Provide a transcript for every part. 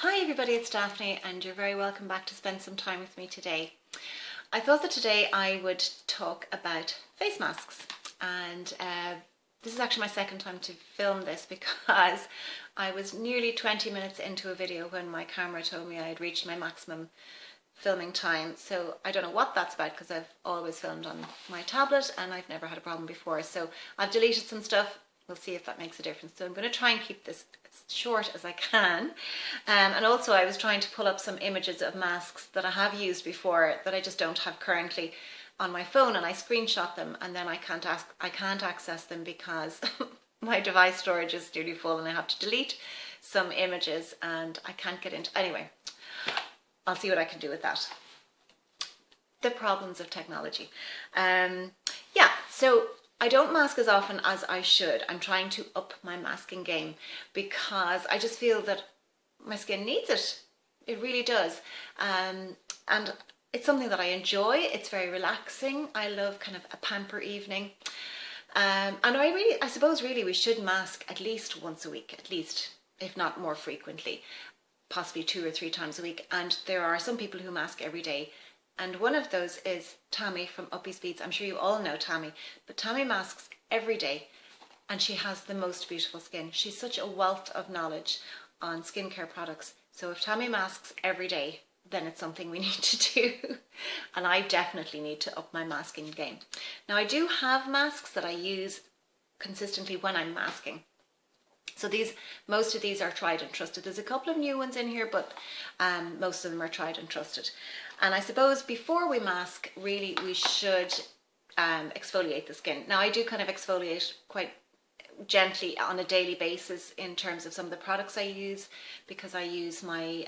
Hi everybody, it's Daphne and you're very welcome back to spend some time with me today. I thought that today I would talk about face masks, and this is actually my second time to film this because I was nearly 20 minutes into a video when my camera told me I had reached my maximum filming time. So I don't know what that's about because I've always filmed on my tablet and I've never had a problem before. So I've deleted some stuff. We'll see if that makes a difference. So I'm going to try and keep this as short as I can. And also I was trying to pull up some images of masks that I have used before that I just don't have currently on my phone, and I screenshot them, and then I can't access them because my device storage is nearly full and I have to delete some images and I can't get into. Anyway, I'll see what I can do with that. The problems of technology. Yeah, so I don't mask as often as I should. I'm trying to up my masking game because I just feel that my skin needs it. It really does. And it's something that I enjoy. It's very relaxing. I love kind of a pamper evening. And I suppose really we should mask at least once a week, at least, if not more frequently, possibly 2 or 3 times a week. And there are some people who mask every day. And one of those is Tammy from Uppiesbeads. I'm sure you all know Tammy, but Tammy masks every day and she has the most beautiful skin. She's such a wealth of knowledge on skincare products. So if Tammy masks every day, then it's something we need to do. And I definitely need to up my masking game. Now I do have masks that I use consistently when I'm masking. So most of these are tried and trusted. There's a couple of new ones in here, but most of them are tried and trusted. And I suppose before we mask, really we should exfoliate the skin. Now I do kind of exfoliate quite gently on a daily basis in terms of some of the products I use, because I use my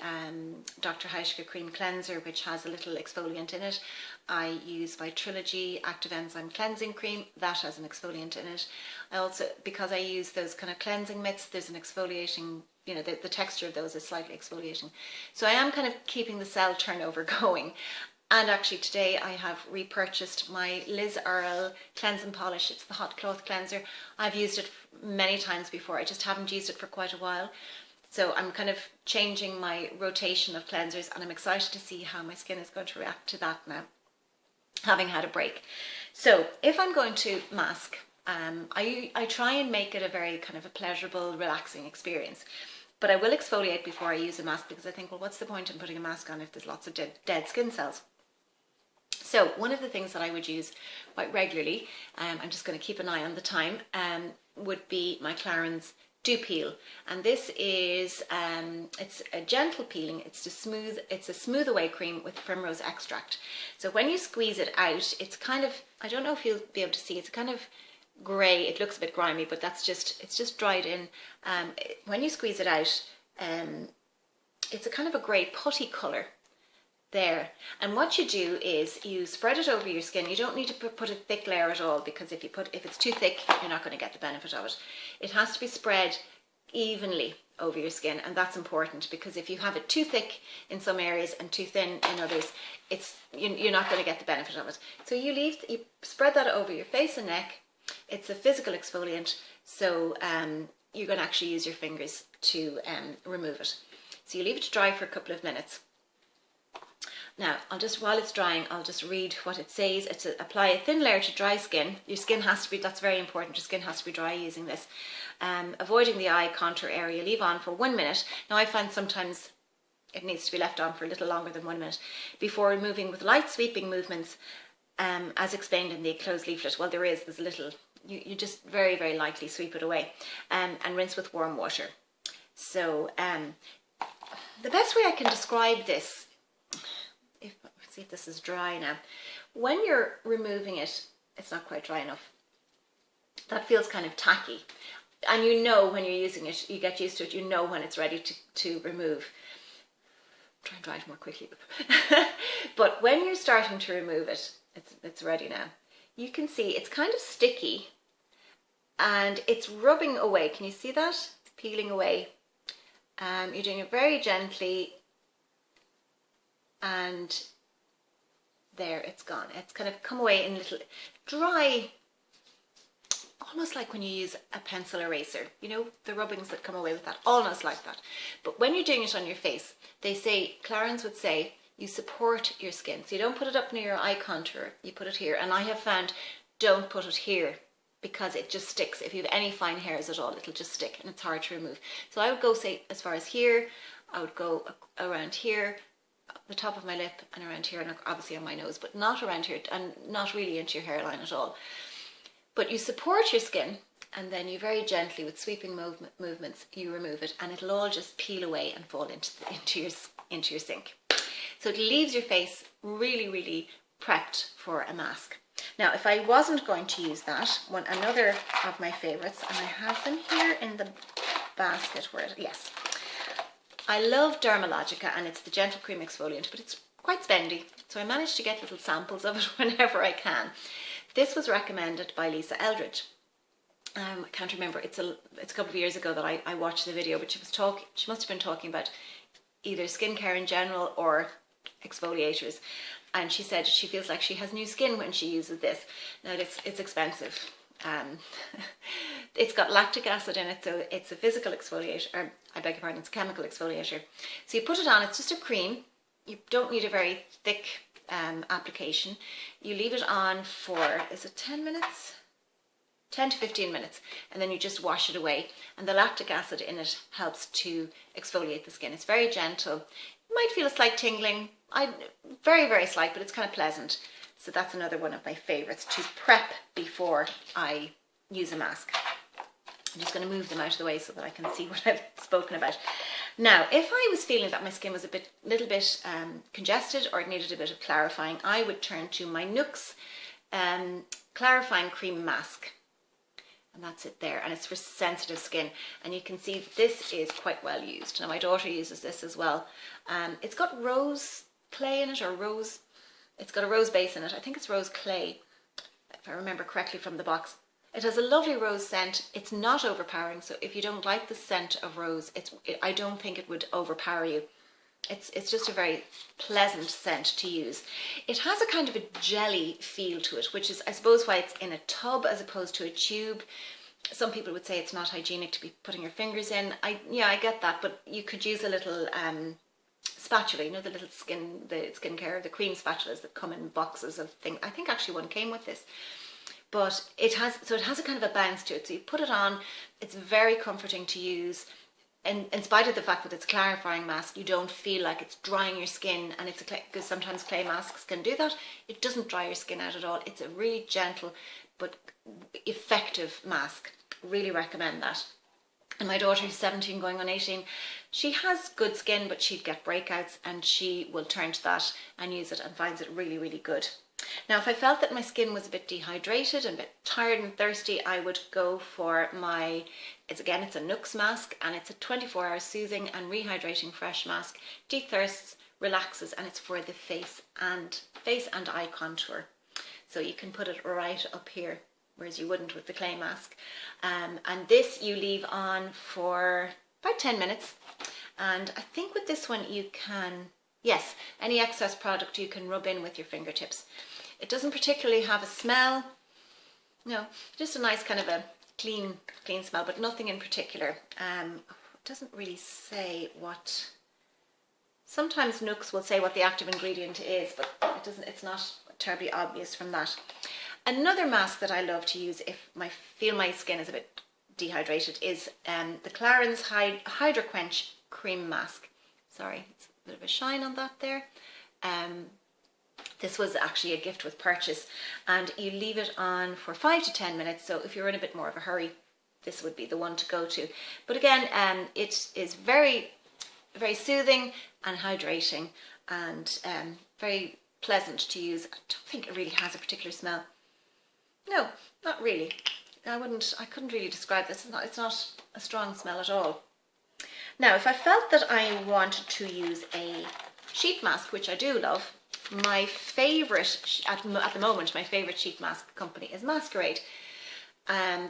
Dr. Hydraquench cream cleanser, which has a little exfoliant in it. I use my Trilogy active enzyme cleansing cream, that has an exfoliant in it. I also, because I use those kind of cleansing mitts, there's an exfoliating, you know, the texture of those is slightly exfoliating. So I am kind of keeping the cell turnover going. And actually today I have repurchased my Liz Earle Cleanse and Polish. It's the hot cloth cleanser. I've used it many times before. I just haven't used it for quite a while. So I'm kind of changing my rotation of cleansers, and I'm excited to see how my skin is going to react to that now, having had a break. So if I'm going to mask, I try and make it a very kind of a pleasurable, relaxing experience. But I will exfoliate before I use a mask because I think, well, what's the point in putting a mask on if there's lots of dead skin cells? So one of the things that I would use quite regularly, I'm just going to keep an eye on the time, would be my Clarins Dew Peel. And this is, it's a gentle peeling, it's a smooth away cream with primrose extract. So when you squeeze it out, it's kind of, I don't know if you'll be able to see, it's kind of grey. It looks a bit grimy, but it's just dried in. When you squeeze it out, it's a kind of a grey putty colour there. And what you do is you spread it over your skin. You don't need to put a thick layer at all, because if it's too thick, you're not going to get the benefit of it. It has to be spread evenly over your skin, and that's important, because if you have it too thick in some areas and too thin in others, you're not going to get the benefit of it. So you spread that over your face and neck. It's a physical exfoliant, so you're going to actually use your fingers to remove it. So you leave it to dry for a couple of minutes. Now, while it's drying, I'll just read what it says. It's apply a thin layer to dry skin. Your skin has to be, that's very important, your skin has to be dry using this. Avoiding the eye contour area, leave on for 1 minute. Now I find sometimes it needs to be left on for a little longer than 1 minute before removing with light sweeping movements, as explained in the enclosed leaflet. Well, there's a little, you just very, very lightly sweep it away, and rinse with warm water. So the best way I can describe this, see if this is dry now. When you're removing it, it's not quite dry enough. That feels kind of tacky. And you know when you're using it, you get used to it, you know when it's ready to remove. Try and dry it more quickly. But when you're starting to remove it, it's ready now. You can see it's kind of sticky and it's rubbing away. Can you see that? It's peeling away. You're doing it very gently, and there, it's gone. It's kind of come away in little dry, almost like when you use a pencil eraser, you know, the rubbings that come away with that, almost like that. But when you're doing it on your face, they say, Clarins would say, you support your skin. So you don't put it up near your eye contour, you put it here. And I have found, don't put it here because it just sticks. If you have any fine hairs at all, it'll just stick and it's hard to remove. So I would go, say, as far as here, I would go around here, the top of my lip and around here, and obviously on my nose, but not around here and not really into your hairline at all. But you support your skin and then you very gently, with sweeping movements, you remove it and it'll all just peel away and fall into your sink. So it leaves your face really, really prepped for a mask. Now, if I wasn't going to use that, another of my favorites, and I have them here in the basket yes. I love Dermalogica, and it's the Gentle Cream Exfoliant, but it's quite spendy. So I managed to get little samples of it whenever I can. This was recommended by Eldridge. I can't remember, it's a couple of years ago that I watched the video, but she must have been talking about either skincare in general or exfoliators, and she said she feels like she has new skin when she uses this. Now it's expensive. It's got lactic acid in it, so it's a physical exfoliator, or I beg your pardon, it's a chemical exfoliator. So you put it on, it's just a cream. You don't need a very thick application. You leave it on for, is it 10 minutes? 10 to 15 minutes, and then you just wash it away, and the lactic acid in it helps to exfoliate the skin. It's very gentle. You might feel a slight tingling, very, very slight, but it's kind of pleasant. So that's another one of my favorites to prep before I use a mask. I'm just going to move them out of the way so that I can see what I've spoken about. Now, if I was feeling that my skin was a little bit congested or it needed a bit of clarifying, I would turn to my Nuxe Clarifying Cream Mask. And that's it there, and it's for sensitive skin, and you can see this is quite well used. Now my daughter uses this as well. It's got rose clay in it, it's got a rose base in it. I think it's rose clay, if I remember correctly from the box. It has a lovely rose scent. It's not overpowering, so if you don't like the scent of rose, I don't think it would overpower you. It's just a very pleasant scent to use. It has a kind of a jelly feel to it, which is, I suppose, why it's in a tub as opposed to a tube. Some people would say it's not hygienic to be putting your fingers in. Yeah, I get that, but you could use a little spatula, you know, the little skincare, the cream spatulas that come in boxes of things. I think actually one came with this. But it has a kind of a bounce to it. So you put it on, it's very comforting to use. And in spite of the fact that it's a clarifying mask, you don't feel like it's drying your skin, and it's because sometimes clay masks can do that. It doesn't dry your skin out at all. It's a really gentle but effective mask. Really recommend that. And my daughter, who's 17 going on 18, she has good skin, but she'd get breakouts, and she will turn to that and use it and finds it really, really good. Now, if I felt that my skin was a bit dehydrated and a bit tired and thirsty, I would go for it's a Nuxe Masque, and it's a 24-hour soothing and rehydrating fresh mask. Dethirsts, relaxes, and it's for the face and eye contour. So you can put it right up here, whereas you wouldn't with the clay mask. And this you leave on for about 10 minutes. And I think with this one you can, yes, any excess product you can rub in with your fingertips. It doesn't particularly have a smell. No, just a nice kind of a clean smell, but nothing in particular. It doesn't really say what. Sometimes Nuxe will say what the active ingredient is, but it's not terribly obvious from that. Another mask that I love to use if I feel my skin is a bit dehydrated is the Clarins HydraQuench Cream Mask. Sorry, it's a bit of a shine on that there. This was actually a gift with purchase, and you leave it on for 5 to 10 minutes. So if you're in a bit more of a hurry, this would be the one to go to. But again, it is very, very soothing and hydrating, and very pleasant to use. I don't think it really has a particular smell. No, not really. I couldn't really describe this. It's not a strong smell at all. Now, if I felt that I wanted to use a sheet mask, which I do love, my favourite, at the moment, my favourite sheet mask company is MaskerAide.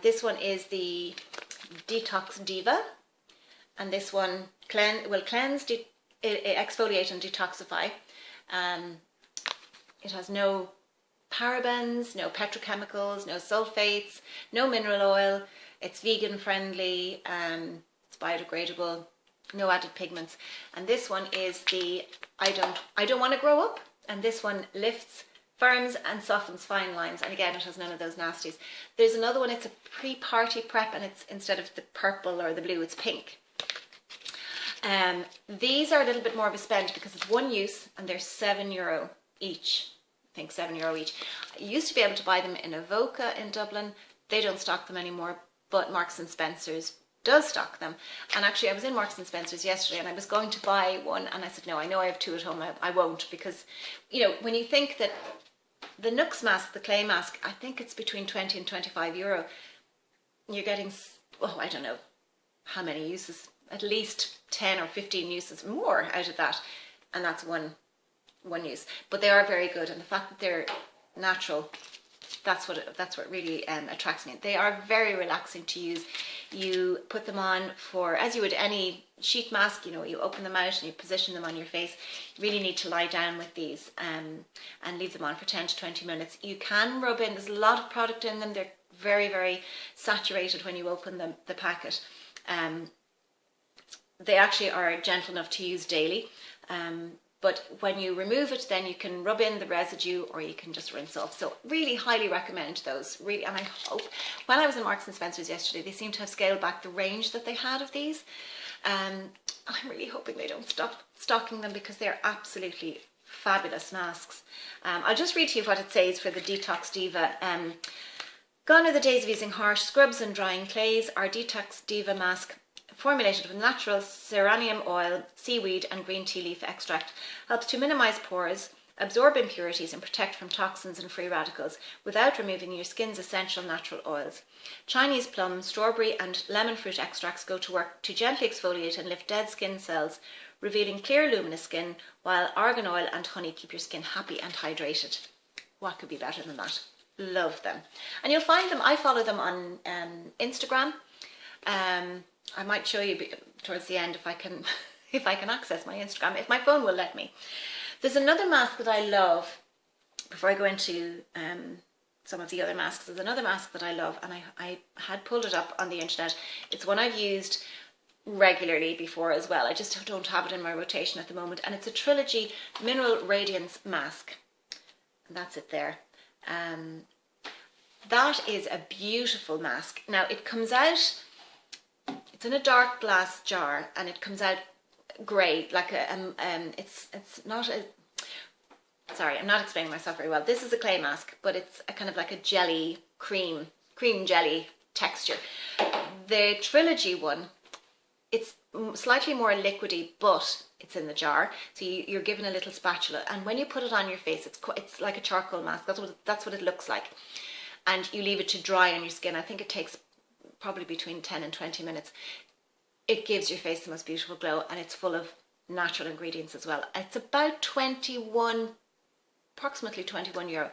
This one is the Detox Diva, and this one will cleanse, exfoliate and detoxify. It has no parabens, no petrochemicals, no sulfates, no mineral oil. It's vegan friendly, it's biodegradable, no added pigments. And this one is the I don't want to grow up. And this one lifts, firms and softens fine lines. And again, it has none of those nasties. There's another one, it's a pre-party prep, and it's instead of the purple or the blue, it's pink. These are a little bit more of a spend because it's one use and they're €7 each. I think €7 each. I used to be able to buy them in Avoca in Dublin. They don't stock them anymore, but Marks and Spencer's does stock them. And actually I was in Marks and Spencer's yesterday and I was going to buy one and I said, no, I know I have two at home. I won't, because, you know, when you think that the Nuxe Masque, the clay mask, I think it's between 20 and €25. You're getting, oh, I don't know how many uses, at least 10 or 15 uses more out of that. And that's one use. But they are very good. And the fact that they're natural, that's what really attracts me. They are very relaxing to use. You put them on for, as you would any sheet mask, you know, you open them out and you position them on your face. You really need to lie down with these and leave them on for 10 to 20 minutes. You can rub in, there's a lot of product in them. They're very, very saturated when you open the packet. They actually are gentle enough to use daily. But when you remove it, then you can rub in the residue or you can just rinse off. So really highly recommend those. Really, and I hope, when I was in Marks and Spencer's yesterday, they seem to have scaled back the range that they had of these. I'm really hoping they don't stop stocking them because they're absolutely fabulous masks. I'll just read to you what it says for the Detox Diva. Gone are the days of using harsh scrubs and drying clays. Our Detox Diva mask, formulated with natural seranium oil, seaweed and green tea leaf extract, helps to minimize pores, absorb impurities and protect from toxins and free radicals without removing your skin's essential natural oils. Chinese plum, strawberry and lemon fruit extracts go to work to gently exfoliate and lift dead skin cells, revealing clear luminous skin, while argan oil and honey keep your skin happy and hydrated. What could be better than that? Love them. And you'll find them, I follow them on Instagram. I might show you towards the end if I can access my Instagram, if my phone will let me. There's another mask that I love, before I go into some of the other masks. There's another mask that I love, and I had pulled it up on the internet. It's one I've used regularly before as well. I just don't have it in my rotation at the moment, and it's a Trilogy Mineral Radiance Mask. And that's it there. That is a beautiful mask. Now it comes out, it's in a dark glass jar and it comes out grey, like it's not a, sorry, I'm not explaining myself very well. This is a clay mask, but it's a kind of like a jelly, cream jelly texture. The Trilogy one, it's slightly more liquidy, but it's in the jar, so you're given a little spatula, and when you put it on your face, it's like a charcoal mask. That's what it looks like, and you leave it to dry on your skin. I think it takes probably between 10 and 20 minutes. It gives your face the most beautiful glow, and it's full of natural ingredients as well. It's about approximately €21.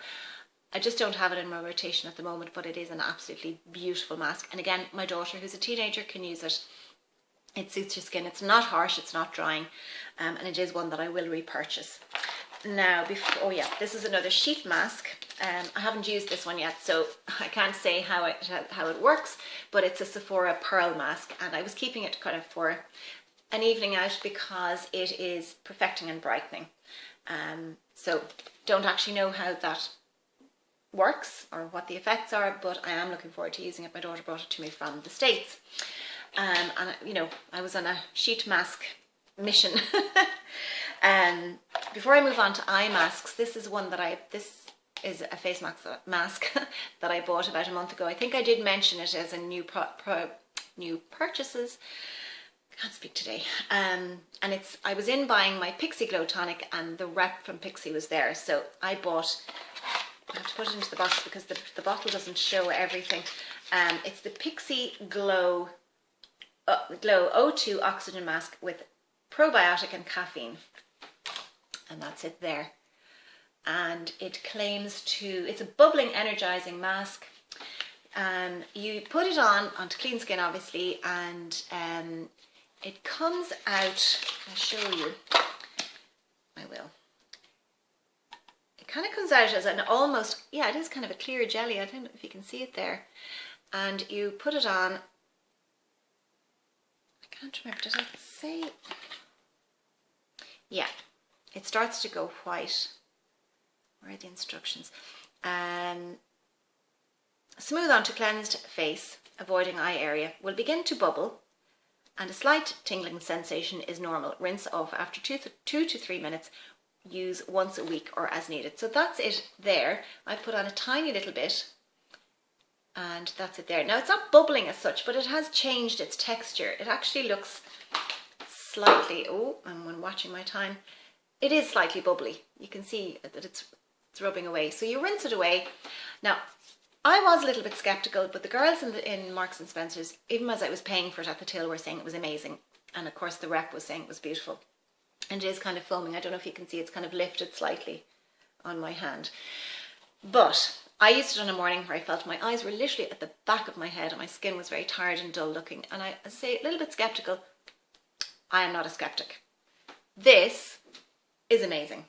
I just don't have it in my rotation at the moment, but it is an absolutely beautiful mask. And again, my daughter, who's a teenager, can use it. It suits your skin. It's not harsh, it's not drying, and it is one that I will repurchase. Now, this is another sheet mask. I haven't used this one yet, so I can't say how it works, but it's a Sephora pearl mask, and I was keeping it kind of for an evening out because it is perfecting and brightening. So don't actually know how that works or what the effects are, but I am looking forward to using it. My daughter brought it to me from the States. And you know, I was on a sheet mask mission. Before I move on to eye masks, this is is a face mask that I bought about a month ago. I think I did mention it as a new purchases. I can't speak today. And I was in buying my Pixi Glow Tonic, and the rep from Pixi was there, so I bought. I have to put it into the box because the bottle doesn't show everything. It's the Pixi Glow O2 Oxygen Mask with probiotic and caffeine, and that's it there. And it claims it's a bubbling, energizing mask. You put it onto clean skin, obviously, and it comes out. I'll show you. I will. It kind of comes out as an almost, yeah, it is kind of a clear jelly. I don't know if you can see it there. And you put it on, I can't remember, did I say? Yeah, it starts to go white. Where are the instructions? Smooth onto cleansed face, avoiding eye area. Will begin to bubble and a slight tingling sensation is normal. Rinse off after 2 to 3 minutes. Use once a week or as needed. So that's it there. I put on a tiny little bit and that's it there. Now it's not bubbling as such, but it has changed its texture. It actually looks slightly, oh, and when watching my time, it is slightly bubbly. You can see that it's rubbing away. So you rinse it away. Now, I was a little bit skeptical, but the girls in Marks and Spencer's, even as I was paying for it at the till, were saying it was amazing. And of course the rep was saying it was beautiful. And it is kind of foaming. I don't know if you can see, it's kind of lifted slightly on my hand. But I used it on a morning where I felt my eyes were literally at the back of my head and my skin was very tired and dull looking. And I say a little bit skeptical. I am not a skeptic. This is amazing.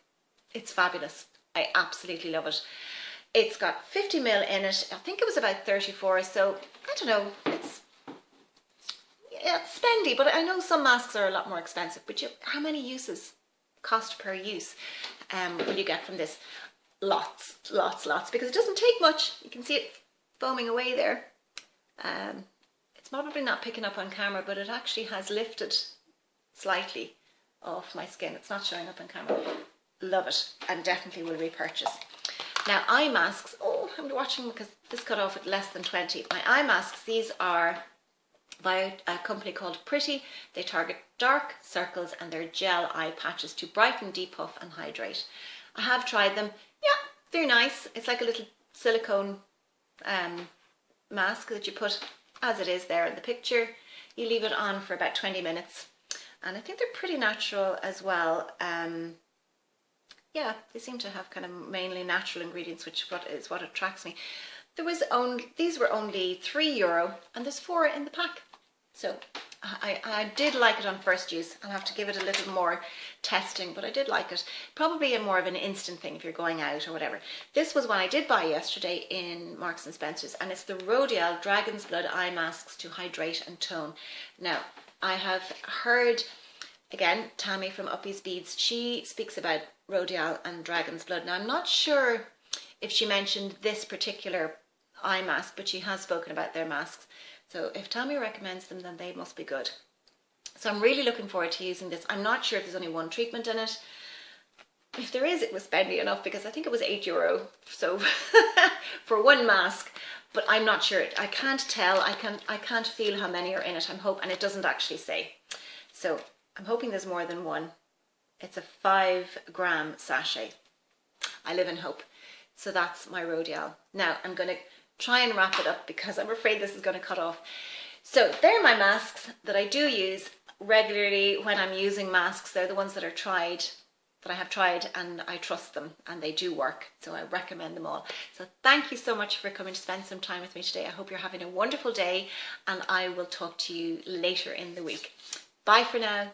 It's fabulous. I absolutely love it. It's got 50 ml in it. I think it was about 34. So I don't know. It's spendy, but I know some masks are a lot more expensive. But how many uses, cost per use, will you get from this? Lots, because it doesn't take much. You can see it foaming away there. It's probably not picking up on camera, but it actually has lifted slightly off my skin. It's not showing up on camera. Love it, and definitely will repurchase. Now eye masks, oh, I'm watching because this cut off at less than 20. My eye masks, these are by a company called Pretty. They target dark circles and they're gel eye patches to brighten, depuff and hydrate. I have tried them. Yeah, they're nice. It's like a little silicone mask that you put as it is there in the picture. You leave it on for about 20 minutes. And I think they're pretty natural as well. Yeah, they seem to have kind of mainly natural ingredients, which is what attracts me. These were only €3 and there's 4 in the pack. So I did like it on first use. I'll have to give it a little more testing, but I did like it. Probably more of an instant thing if you're going out or whatever. This was one I did buy yesterday in Marks and Spencer's, and it's the Rodial Dragon's Blood Eye Masks to Hydrate and Tone. Now, I have heard, again, Tammy from Uppiesbeads, she speaks about Rodial and Dragon's Blood. Now, I'm not sure if she mentioned this particular eye mask, but she has spoken about their masks. So if Tammy recommends them, then they must be good. So I'm really looking forward to using this. I'm not sure if there's only one treatment in it. If there is, it was spendy enough because I think it was €8. So for one mask, but I'm not sure. I can't tell. I can't feel how many are in it. And it doesn't actually say. So I'm hoping there's more than one. It's a 5-gram sachet. I live in hope. So that's my Rodial. Now I'm going to try and wrap it up because I'm afraid this is going to cut off. So they're my masks that I do use regularly when I'm using masks. They're the ones that I have tried and I trust them and they do work. So I recommend them all. So thank you so much for coming to spend some time with me today. I hope you're having a wonderful day and I will talk to you later in the week. Bye for now.